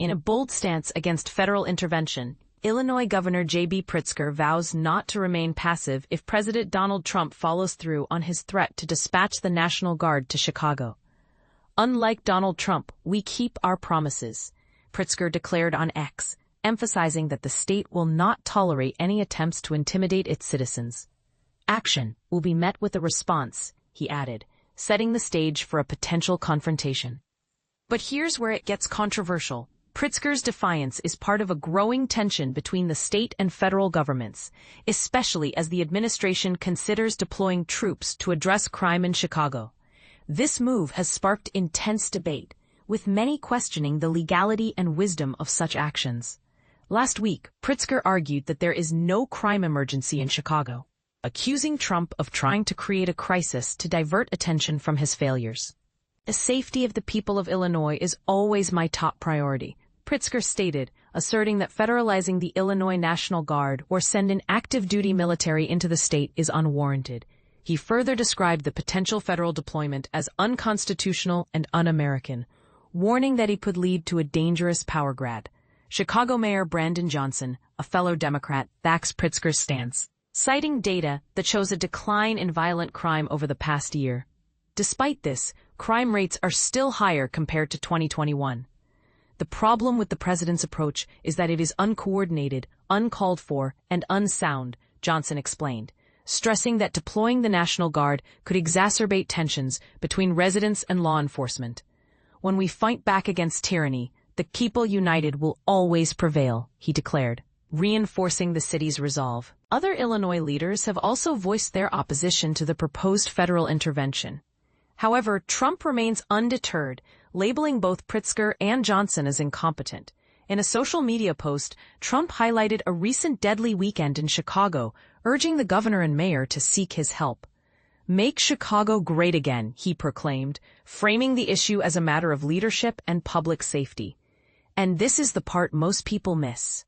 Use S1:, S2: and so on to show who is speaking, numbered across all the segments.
S1: In a bold stance against federal intervention, Illinois Governor JB Pritzker vows not to remain passive if President Donald Trump follows through on his threat to dispatch the National Guard to Chicago. "Unlike Donald Trump, we keep our promises," Pritzker declared on X, emphasizing that the state will not tolerate any attempts to intimidate its citizens. "Action will be met with a response," he added, setting the stage for a potential confrontation. But here's where it gets controversial. Pritzker's defiance is part of a growing tension between the state and federal governments, especially as the administration considers deploying troops to address crime in Chicago. This move has sparked intense debate, with many questioning the legality and wisdom of such actions. Last week, Pritzker argued that there is no crime emergency in Chicago, accusing Trump of trying to create a crisis to divert attention from his failures. "The safety of the people of Illinois is always my top priority," Pritzker stated, asserting that federalizing the Illinois National Guard or sending active-duty military into the state is unwarranted. He further described the potential federal deployment as unconstitutional and un-American, warning that it could lead to a dangerous power grab. Chicago Mayor Brandon Johnson, a fellow Democrat, backs Pritzker's stance, citing data that shows a decline in violent crime over the past year. Despite this, crime rates are still higher compared to 2021. "The problem with the president's approach is that it is uncoordinated, uncalled for, and unsound," Johnson explained, stressing that deploying the National Guard could exacerbate tensions between residents and law enforcement. "When we fight back against tyranny, the people united will always prevail," he declared, reinforcing the city's resolve. Other Illinois leaders have also voiced their opposition to the proposed federal intervention. However, Trump remains undeterred, labeling both Pritzker and Johnson as incompetent. In a social media post, Trump highlighted a recent deadly weekend in Chicago, urging the governor and mayor to seek his help. "Make Chicago great again," he proclaimed, framing the issue as a matter of leadership and public safety. And this is the part most people miss.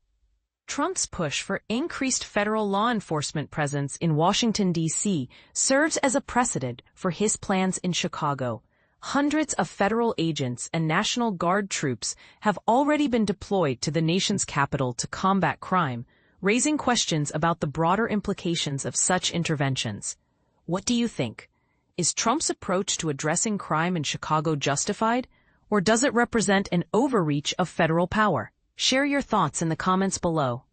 S1: Trump's push for increased federal law enforcement presence in Washington, D.C. serves as a precedent for his plans in Chicago. Hundreds of federal agents and National Guard troops have already been deployed to the nation's capital to combat crime, raising questions about the broader implications of such interventions. What do you think? Is Trump's approach to addressing crime in Chicago justified, or does it represent an overreach of federal power? Share your thoughts in the comments below.